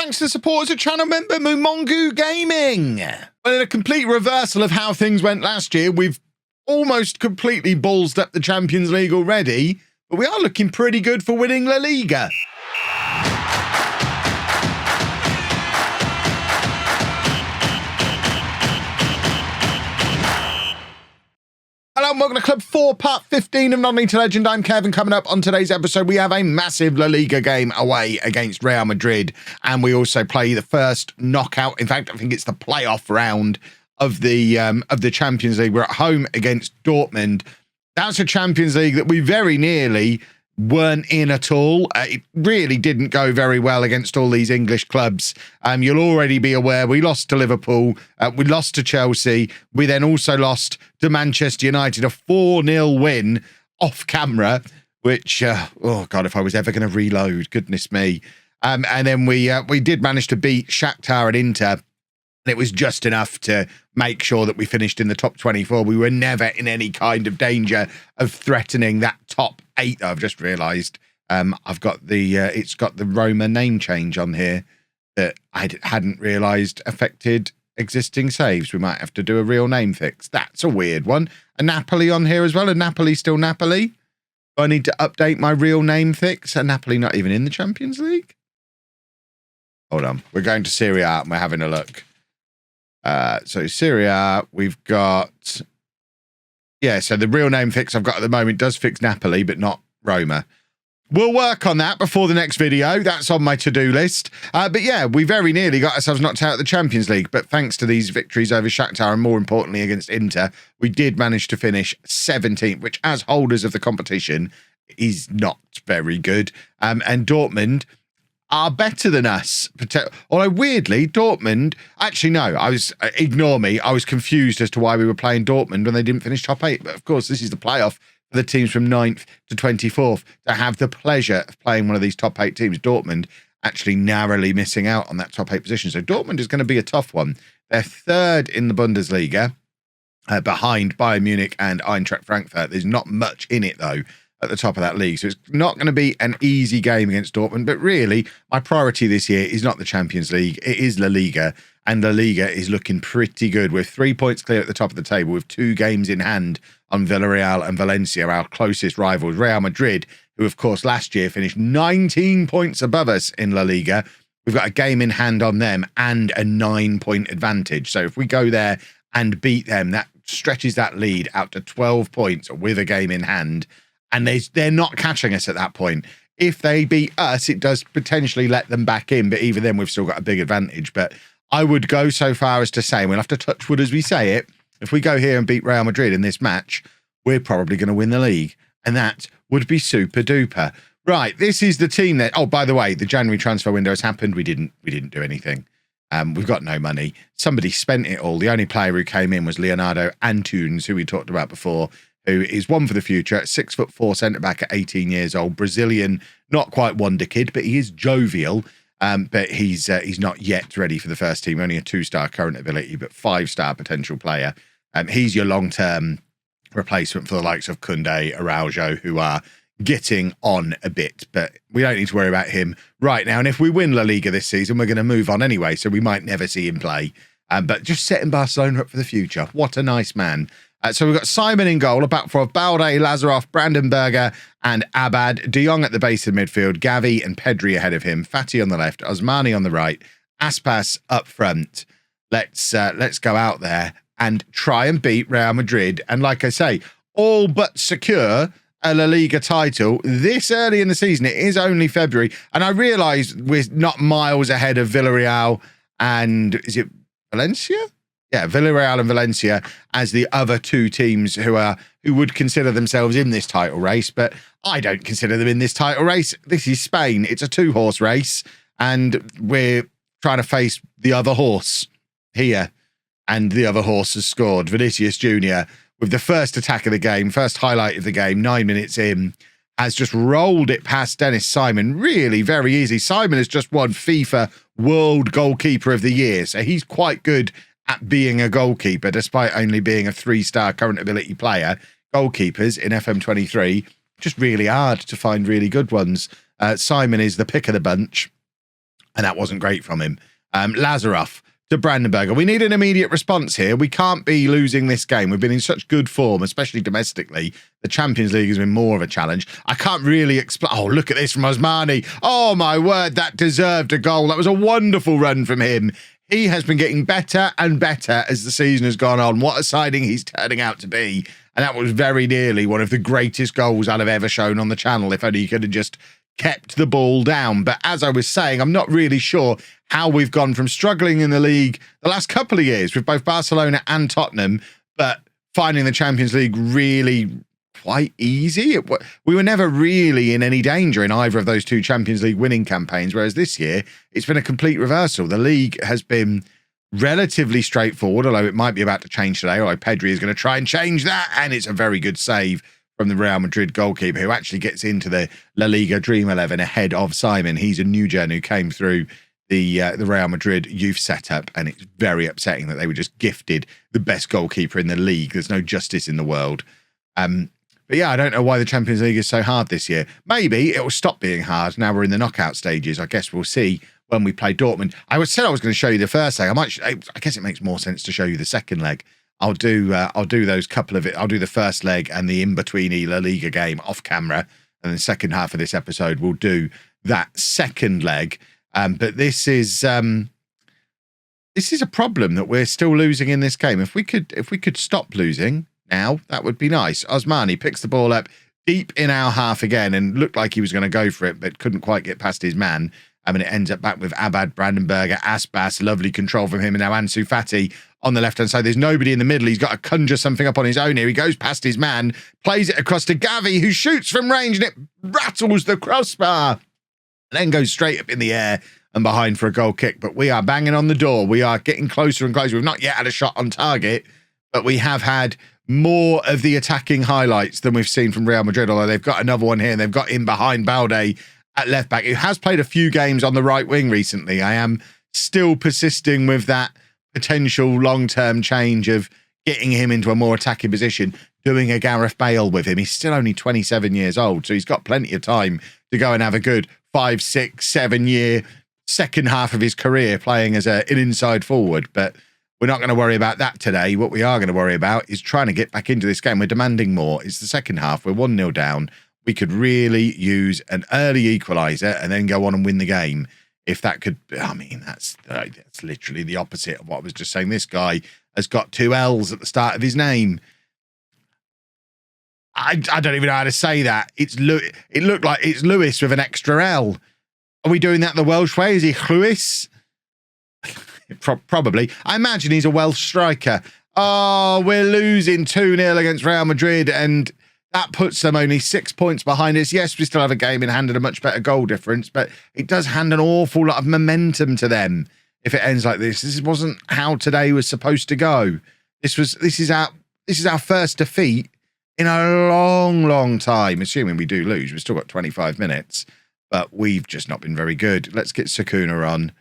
Thanks to the supporters of channel member Mumongu Gaming. Well, in a complete reversal of how things went last year, we've almost completely ballsed up the Champions League already, but we are looking pretty good for winning La Liga. Hello and welcome to Club 4, Part 15 of Non-League to Legend. I'm Kevin. Coming up on today's episode, we have a massive La Liga game away against Real Madrid, and we also play the first knockout. In fact, I think it's the playoff round of the Champions League. We're at home against Dortmund. That's a Champions League that we very nearly weren't in at all. It really didn't go very well against all these English clubs. You'll already be aware we lost to Liverpool, we lost to Chelsea, we then also lost to Manchester United, a 4-0 win off camera, which, oh God, if I was ever going to reload, goodness me. And then we did manage to beat Shakhtar and Inter. And it was just enough to make sure that we finished in the top 24. We were never in any kind of danger of threatening that top 8. I've just realised I've got the it's got the Roma name change on here that I hadn't realised affected existing saves. We might have to do a real name fix. That's a weird one. A Napoli on here as well. A Napoli still Napoli. Do I need to update my real name fix? A Napoli not even in the Champions League? Hold on. We're going to Serie A and we're having a look. So Serie A, we've got, yeah, so the real name fix I've got at the moment does fix Napoli, but not Roma. We'll work on that before the next video. That's on my to-do list. But yeah, we very nearly got ourselves knocked out of the Champions League, but thanks to these victories over Shakhtar and more importantly against Inter, we did manage to finish 17th, which as holders of the competition is not very good. And Dortmund are better than us. Although weirdly, Dortmund, actually no, ignore me, I was confused as to why we were playing Dortmund when they didn't finish top 8. But of course, this is the playoff for the teams from 9th to 24th to have the pleasure of playing one of these top 8 teams. Dortmund actually narrowly missing out on that top 8 position. So Dortmund is going to be a tough one. They're 3rd in the Bundesliga, behind Bayern Munich and Eintracht Frankfurt. There's not much in it though at the top of that league. So it's not going to be an easy game against Dortmund, but really my priority this year is not the Champions League. It is La Liga, and La Liga is looking pretty good. We're 3 points clear at the top of the table with 2 games in hand on Villarreal and Valencia, our closest rivals. Real Madrid, who of course last year finished 19 points above us in La Liga. We've got a game in hand on them and a 9-point advantage. So if we go there and beat them, that stretches that lead out to 12 points with a game in hand. And they're not catching us at that point. If they beat us, it does potentially let them back in. But even then, we've still got a big advantage. But I would go so far as to say, and we'll have to touch wood as we say it, if we go here and beat Real Madrid in this match, we're probably going to win the league. And that would be super duper. Right, this is the team that, oh, by the way, the January transfer window has happened. We didn't do anything. We've got no money. Somebody spent it all. The only player who came in was Leonardo Antunes, who we talked about before, who is one for the future, 6'4" centre-back at 18 years old, Brazilian, not quite wonder kid, but he is jovial, but he's not yet ready for the first team, only a 2-star current ability, but 5-star potential player. He's your long-term replacement for the likes of Koundé, Araujo, who are getting on a bit, but we don't need to worry about him right now. And if we win La Liga this season, we're going to move on anyway, so we might never see him play. But just setting Barcelona up for the future. What a nice man. So we've got Simon in goal, a back four of Balde, Lazarov, Brandenberger, and Abad. De Jong at the base of midfield, Gavi and Pedri ahead of him, Fati on the left, Osmani on the right, Aspas up front. Let's go out there and try and beat Real Madrid. And like I say, all but secure a La Liga title this early in the season. It is only February, and I realise we're not miles ahead of Villarreal and is it Valencia? Yeah, Villarreal and Valencia as the other 2 teams who would consider themselves in this title race, but I don't consider them in this title race. This is Spain. It's a 2-horse race, and we're trying to face the other horse here, and the other horse has scored. Vinicius Jr., with the first attack of the game, first highlight of the game, 9 minutes in, has just rolled it past Dennis Simon. Really very easy. Simon has just won FIFA World Goalkeeper of the Year, so he's quite good at being a goalkeeper, despite only being a 3-star current ability player. Goalkeepers in FM23, just really hard to find really good ones. Simon is the pick of the bunch. and that wasn't great from him. Lazarov to Brandenburger. We need an immediate response here. We can't be losing this game. We've been in such good form, especially domestically. The Champions League has been more of a challenge. I can't really explain. Oh, look at this from Osmani. Oh, my word, that deserved a goal. That was a wonderful run from him. He has been getting better and better as the season has gone on. What a signing he's turning out to be. And that was very nearly one of the greatest goals I'd have ever shown on the channel, if only he could have just kept the ball down. But as I was saying, I'm not really sure how we've gone from struggling in the league the last couple of years with both Barcelona and Tottenham, but finding the Champions League really quite easy. We were never really in any danger in either of those two Champions League winning campaigns, whereas this year it's been a complete reversal. The league has been relatively straightforward, although it might be about to change today, although Pedri is going to try and change that, and it's a very good save from the Real Madrid goalkeeper, who actually gets into the La Liga Dream 11 ahead of Simon. He's a new gen who came through the Real Madrid youth setup, and it's very upsetting that they were just gifted the best goalkeeper in the league. There's no justice in the world. But yeah, I don't know why the Champions League is so hard this year. Maybe it will stop being hard now we're in the knockout stages. I guess we'll see when we play Dortmund. I said I was going to show you the first leg. I guess it makes more sense to show you the second leg. I'll do those couple of it. I'll do the first leg and the in-between La Liga game off camera, and then the second half of this episode we'll do that second leg. But this is a problem that we're still losing in this game. If we could stop losing now, that would be nice. Osmani picks the ball up deep in our half again and looked like he was going to go for it, but couldn't quite get past his man. And it ends up back with Abad, Brandenburger, Aspas, lovely control from him, and now Ansu Fati on the left-hand side. There's nobody in the middle. He's got to conjure something up on his own here. He goes past his man, plays it across to Gavi, who shoots from range, and it rattles the crossbar, and then goes straight up in the air and behind for a goal kick. But we are banging on the door. We are getting closer and closer. We've not yet had a shot on target, but we have had more of the attacking highlights than we've seen from Real Madrid, although they've got another one here, and they've got in behind Balde at left back, who has played a few games on the right wing recently. I am still persisting with that potential long-term change of getting him into a more attacking position, doing a Gareth Bale with him. He's still only 27 years old, so he's got plenty of time to go and have a good 5, 6, 7 year second half of his career playing as an inside forward. But we're not going to worry about that today. What we are going to worry about is trying to get back into this game. We're demanding more. It's the second half. We're 1-0 down. We could really use an early equaliser and then go on and win the game. If that could, I mean, that's literally the opposite of what I was just saying. This guy has got 2 L's at the start of his name. I don't even know how to say that. It looked like it's Lewis with an extra L. Are we doing that the Welsh way? Is he Lewis? Probably. I imagine he's a Welsh striker. Oh, we're losing 2-0 against Real Madrid, and that puts them only 6 points behind us. Yes, we still have a game in hand and a much better goal difference, but it does hand an awful lot of momentum to them if it ends like this. This wasn't how today was supposed to go. This is our first defeat in a long, long time. Assuming we do lose, we've still got 25 minutes, but we've just not been very good. Let's get Sakuna on.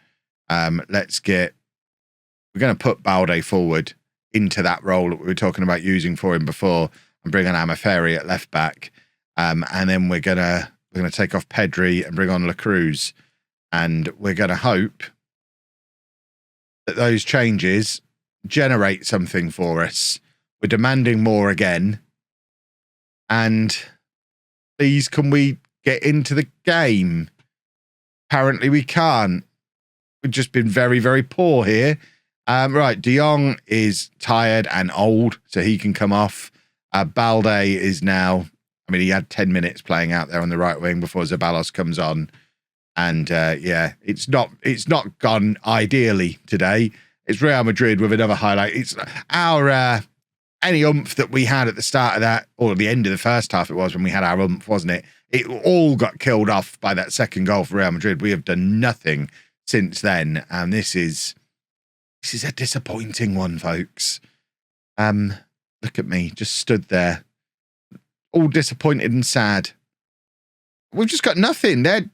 We're going to put Balde forward into that role that we were talking about using for him before, and bring on Amaferi at left back. And then we're gonna take off Pedri and bring on La Cruz. And we're gonna hope that those changes generate something for us. We're demanding more again. And please, can we get into the game? Apparently we can't. We've just been very, very poor here. Right, De Jong is tired and old, so he can come off. Balde is now, I mean, he had 10 minutes playing out there on the right wing before Zeballos comes on. And yeah, it's not gone ideally today. It's Real Madrid with another highlight. It's our, any oomph that we had at the start of that, or the end of the first half it was when we had our oomph, wasn't it? It all got killed off by that second goal for Real Madrid. We have done nothing since then. And this is a disappointing one, folks. Look at me, just stood there, all disappointed and sad. We've just got nothing. They've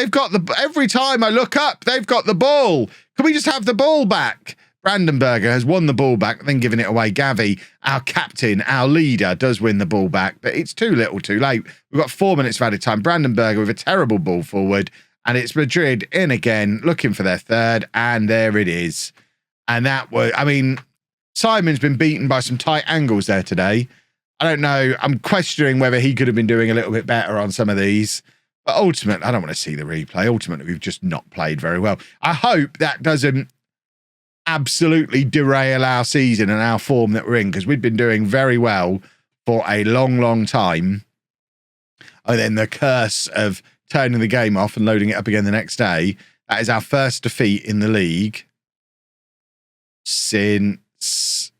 got every time I look up, they've got the ball. Can we just have the ball back? Brandenburger has won the ball back, then given it away. Gavi, our captain, our leader, does win the ball back, but it's too little too late. We've got 4 minutes of added time. Brandenburger with a terrible ball forward. And it's Madrid in again, looking for their third, and there it is. And that was, I mean, Simon's been beaten by some tight angles there today. I don't know. I'm questioning whether he could have been doing a little bit better on some of these. But ultimately, I don't want to see the replay. Ultimately, we've just not played very well. I hope that doesn't absolutely derail our season and our form that we're in, because we've been doing very well for a long, long time. And then the curse of turning the game off and loading it up again the next day. That is our first defeat in the league since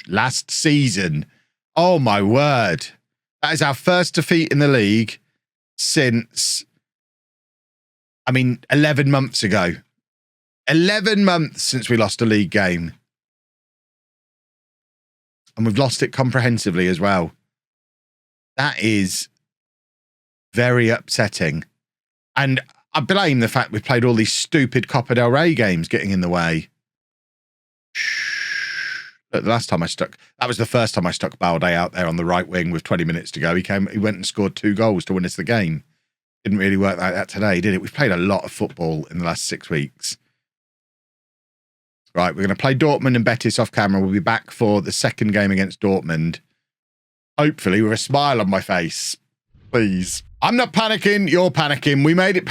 last season. Oh, my word. That is our first defeat in the league since, 11 months ago. 11 months since we lost a league game. And we've lost it comprehensively as well. That is very upsetting. And I blame the fact we've played all these stupid Copa del Rey games getting in the way. Look, the last time that was the first time I stuck Balde out there on the right wing with 20 minutes to go. He went and scored 2 goals to win us the game. Didn't really work like that today, did it? We've played a lot of football in the last 6 weeks. Right, we're going to play Dortmund and Betis off camera. We'll be back for the second game against Dortmund. Hopefully with a smile on my face. Please. I'm not panicking. You're panicking. We made it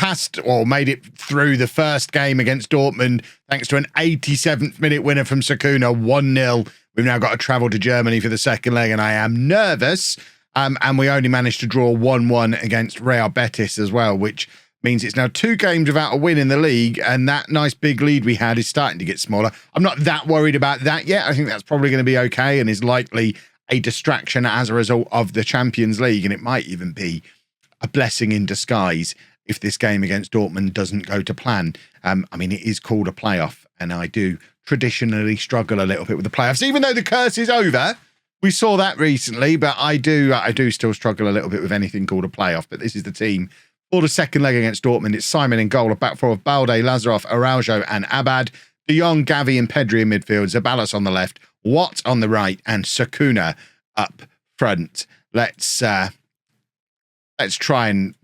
through the first game against Dortmund thanks to an 87th minute winner from Sakuna, 1-0. We've now got to travel to Germany for the second leg, and I am nervous. And we only managed to draw 1-1 against Real Betis as well, which means it's now 2 games without a win in the league, and that nice big lead we had is starting to get smaller. I'm not that worried about that yet. I think that's probably going to be okay and is likely a distraction as a result of the Champions League, and it might even be a blessing in disguise if this game against Dortmund doesn't go to plan. It is called a playoff, and I do traditionally struggle a little bit with the playoffs, even though the curse is over. We saw that recently, but I do still struggle a little bit with anything called a playoff. But this is the team for the second leg against Dortmund. It's Simon in goal, a back four of Balde, Lazarov, Araujo, and Abad. De Jong, Gavi, and Pedri in midfield. Zaballos on the left, Watt on the right, and Sakuna up front. Let's try and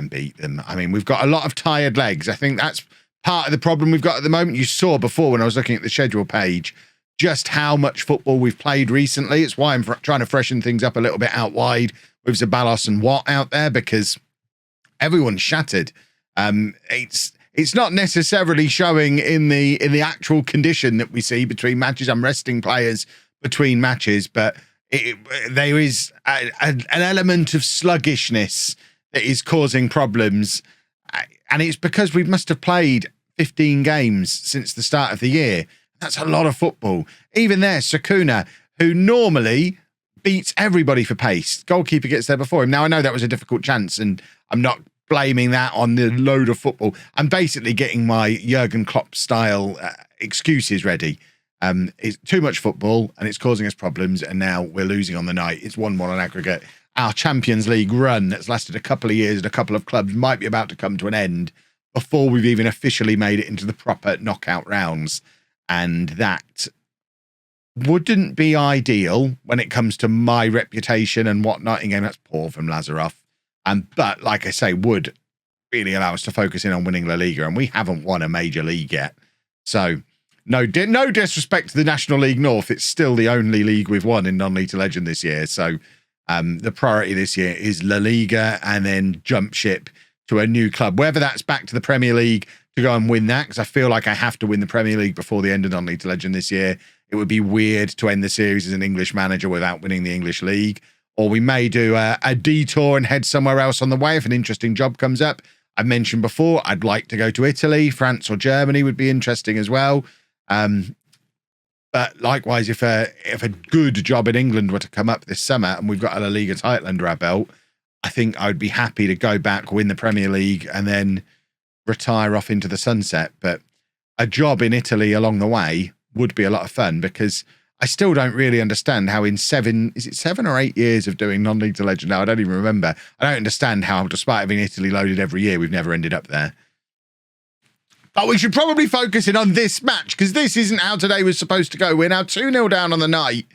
beat them. We've got a lot of tired legs. I think that's part of the problem we've got at the moment. You saw before when I was looking at the schedule page just how much football we've played recently. It's why I'm trying to freshen things up a little bit out wide with Zaballos and Watt out there, because everyone's shattered. It's not necessarily showing in the actual condition that we see between matches. I'm resting players between matches, but there is an element of sluggishness that is causing problems. And it's because we must have played 15 games since the start of the year. That's a lot of football. Even there, Sakuna, who normally beats everybody for pace. Goalkeeper gets there before him. Now, I know that was a difficult chance, and I'm not blaming that on the load of football. I'm basically getting my Jurgen Klopp style excuses ready. It's too much football and it's causing us problems, and now we're losing on the night. It's 1-1 on aggregate. Our Champions League run that's lasted a couple of years and a couple of clubs might be about to come to an end before we've even officially made it into the proper knockout rounds. And that wouldn't be ideal when it comes to my reputation and whatnot. Again, that's poor from Lazarov. But like I say, would really allow us to focus in on winning La Liga, and we haven't won a major league yet. So no disrespect to the National League North. It's still the only league we've won in non-league to legend this year. So the priority this year is La Liga, and then jump ship to a new club, whether that's back to the Premier League to go and win that, because I feel like I have to win the Premier League before the end of non-league to legend this year. It would be weird to end the series as an English manager without winning the English League. Or we may do a detour and head somewhere else on the way if an interesting job comes up. I've mentioned before, I'd like to go to Italy. France or Germany would be interesting as well. But likewise, if a good job in England were to come up this summer and we've got a La Liga title under our belt, I think I would be happy to go back, win the Premier League, and then retire off into the sunset. But a job in Italy along the way would be a lot of fun, because I still don't really understand how in 7 or 8 years of doing non-league to legend now, I don't even remember. I don't understand how, despite having Italy loaded every year, we've never ended up there. But we should probably focus in on this match, because this isn't how today was supposed to go. We're now 2-0 down on the night,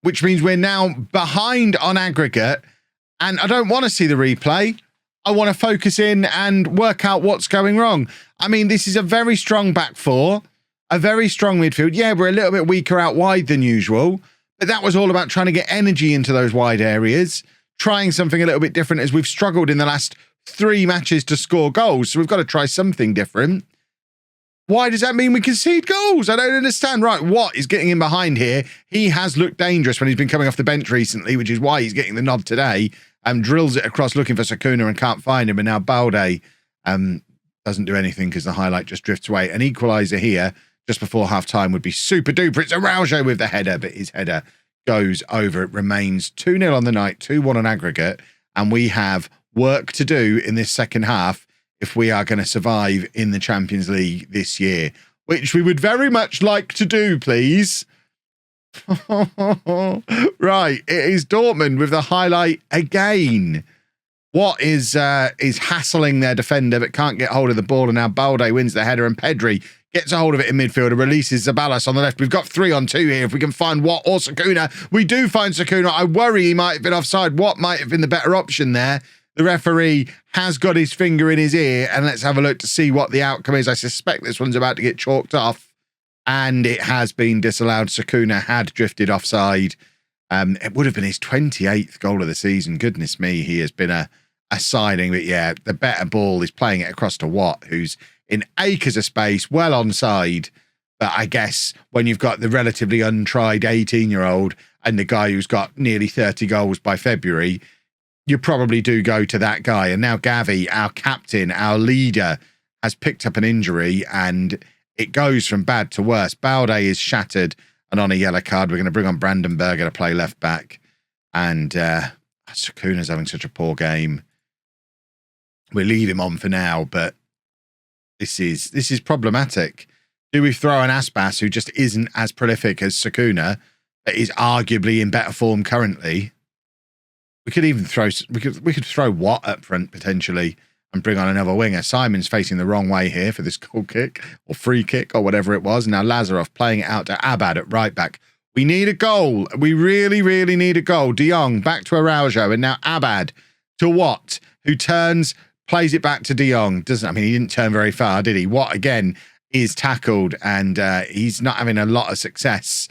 which means we're now behind on aggregate. And I don't want to see the replay. I want to focus in and work out what's going wrong. I mean, this is a very strong back four, a very strong midfield. Yeah, we're a little bit weaker out wide than usual, but that was all about trying to get energy into those wide areas, trying something a little bit different as we've struggled in the last 3 matches to score goals. So we've got to try something different. Why does that mean we concede goals? I don't understand. Right, what is getting in behind here? He has looked dangerous when he's been coming off the bench recently, which is why he's getting the nod today. Drills it across looking for Sakuna and can't find him. And now Balde doesn't do anything because the highlight just drifts away. An equaliser here just before half-time would be super duper. It's Araujo with the header, but his header goes over. It remains 2-0 on the night, 2-1 on aggregate. And we have work to do in this second half if we are going to survive in the Champions League this year, which we would very much like to do, please. Right, it is Dortmund with the highlight again. What is hassling their defender but can't get hold of the ball, and now Balde wins the header and Pedri gets a hold of it in midfield and releases Zaballos on the left. We've got 3-on-2 here. If we can find Watt or Sakuna, we do find Sakuna. I worry he might have been offside. Watt might have been the better option there. The referee has got his finger in his ear, and let's have a look to see what the outcome is. I suspect this one's about to get chalked off. And it has been disallowed. Sakuna had drifted offside. It would have been his 28th goal of the season. Goodness me, he has been a signing. But yeah, the better ball is playing it across to Watt, who's in acres of space, well onside. But I guess when you've got the relatively untried 18-year-old and the guy who's got nearly 30 goals by February, you probably do go to that guy. And now Gavi, our captain, our leader, has picked up an injury and it goes from bad to worse. Balde is shattered and on a yellow card. We're going to bring on Brandenburger to play left back. And Sakuna's having such a poor game. We'll leave him on for now, but this is problematic. Do we throw an Aspas who just isn't as prolific as Sakuna, but is arguably in better form currently? We could even throw we could throw Watt up front potentially and bring on another winger. Simon's facing the wrong way here for this goal kick or free kick or whatever it was. Now Lazarov playing it out to Abad at right back. We need a goal. We really, really need a goal. De Jong back to Araujo, and now Abad to Watt, who turns, plays it back to De Jong. I mean, he didn't turn very far, did he? Watt again is tackled, and he's not having a lot of success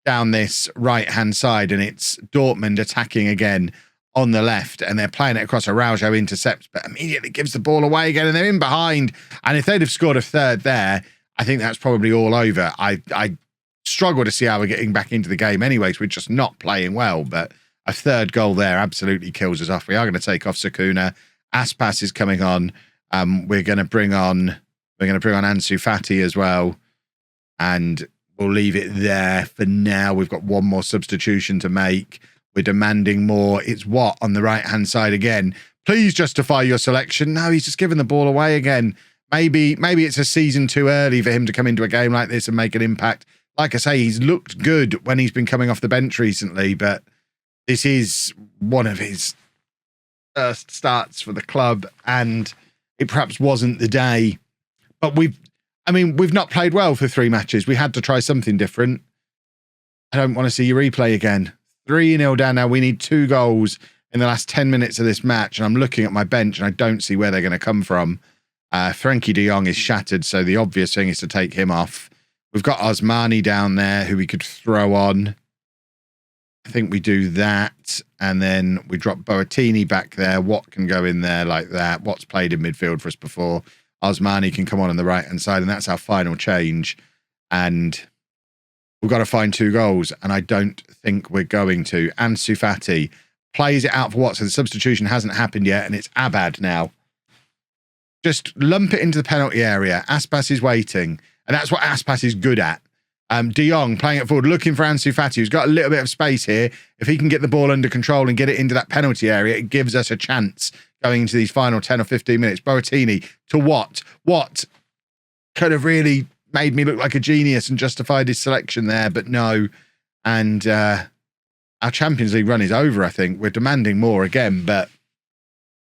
down this right-hand side, and it's Dortmund attacking again on the left, and they're playing it across. Araujo intercepts, but immediately gives the ball away again, and they're in behind. And if they'd have scored a third there, I think that's probably all over. I struggle to see how we're getting back into the game anyways. We're just not playing well, but a third goal there absolutely kills us off. We are going to take off Sakuna. Aspas is coming on. We're going to bring on Ansu Fati as well, and we'll leave it there for now. We've got one more substitution to make. We're demanding more. It's Watt on the right-hand side again. Please justify your selection. No, he's just given the ball away again. Maybe it's a season too early for him to come into a game like this and make an impact. Like I say, he's looked good when he's been coming off the bench recently, but this is one of his first starts for the club, and it perhaps wasn't the day. But we've not played well for 3 matches. We had to try something different. I don't want to see your replay again. 3-0 down now. We need 2 goals in the last 10 minutes of this match. And I'm looking at my bench and I don't see where they're going to come from. Frankie de Jong is shattered, so the obvious thing is to take him off. We've got Osmani down there who we could throw on. I think we do that. And then we drop Boatini back there. Watt can go in there like that. Watt's played in midfield for us before. Osmani can come on the right-hand side, and that's our final change. And we've got to find 2 goals, and I don't think we're going to. Ansu Fati plays it out for Watt, so the substitution hasn't happened yet, and it's Abad now. Just lump it into the penalty area. Aspas is waiting, and that's what Aspas is good at. De Jong playing it forward, looking for Ansu Fati, who's got a little bit of space here. If he can get the ball under control and get it into that penalty area, it gives us a chance going into these final 10 or 15 minutes. Boatini to Watt. Watt could have really made me look like a genius and justified his selection there, but no. And our Champions League run is over, I think. We're demanding more again, but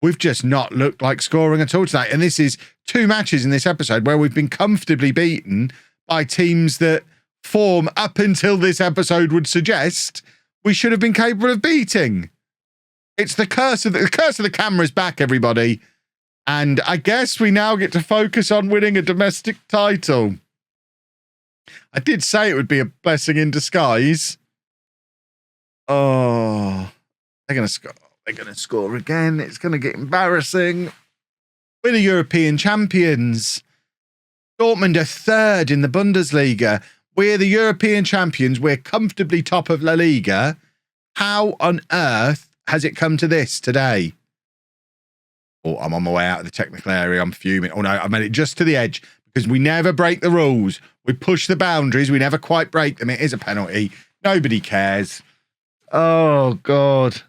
we've just not looked like scoring at all tonight. And this is 2 matches in this episode where we've been comfortably beaten by teams that form up until this episode would suggest we should have been capable of beating. It's the curse of the camera's back, everybody. And I guess we now get to focus on winning a domestic title. I did say it would be a blessing in disguise. Oh, they're going to score. They're going to score again. It's going to get embarrassing. We're the European champions. Dortmund are third in the Bundesliga. We're the European champions. We're comfortably top of La Liga. How on earth has it come to this today? Oh, I'm on my way out of the technical area. I'm fuming. Oh, no, I made it just to the edge because we never break the rules. We push the boundaries. We never quite break them. It is a penalty. Nobody cares. Oh, God.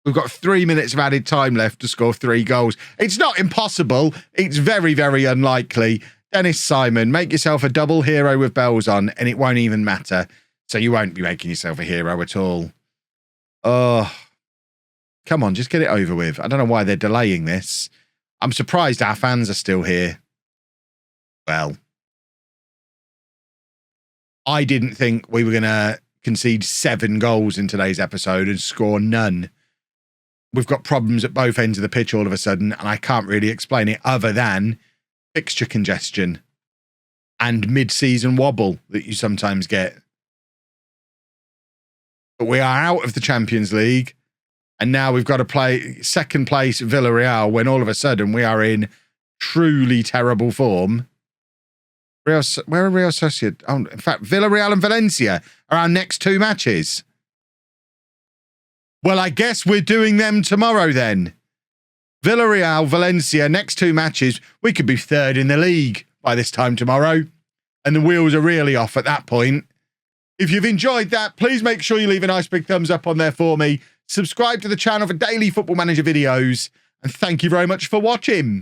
We've got 3 minutes of added time left to score 3 goals. It's not impossible. It's very, very unlikely. Dennis Simon, make yourself a double hero with bells on, and it won't even matter. So you won't be making yourself a hero at all. Oh, come on, just get it over with. I don't know why they're delaying this. I'm surprised our fans are still here. Well, I didn't think we were going to concede 7 goals in today's episode and score none. We've got problems at both ends of the pitch all of a sudden, and I can't really explain it other than fixture congestion and mid-season wobble that you sometimes get. But we are out of the Champions League, and now we've got to play second place Villarreal when all of a sudden we are in truly terrible form. Where are Real Sociedad? Oh, in fact, Villarreal and Valencia are our next 2 matches. Well, I guess we're doing them tomorrow then. Villarreal, Valencia, next 2 matches. We could be third in the league by this time tomorrow. And the wheels are really off at that point. If you've enjoyed that, please make sure you leave a nice big thumbs up on there for me. Subscribe to the channel for daily Football Manager videos. And thank you very much for watching.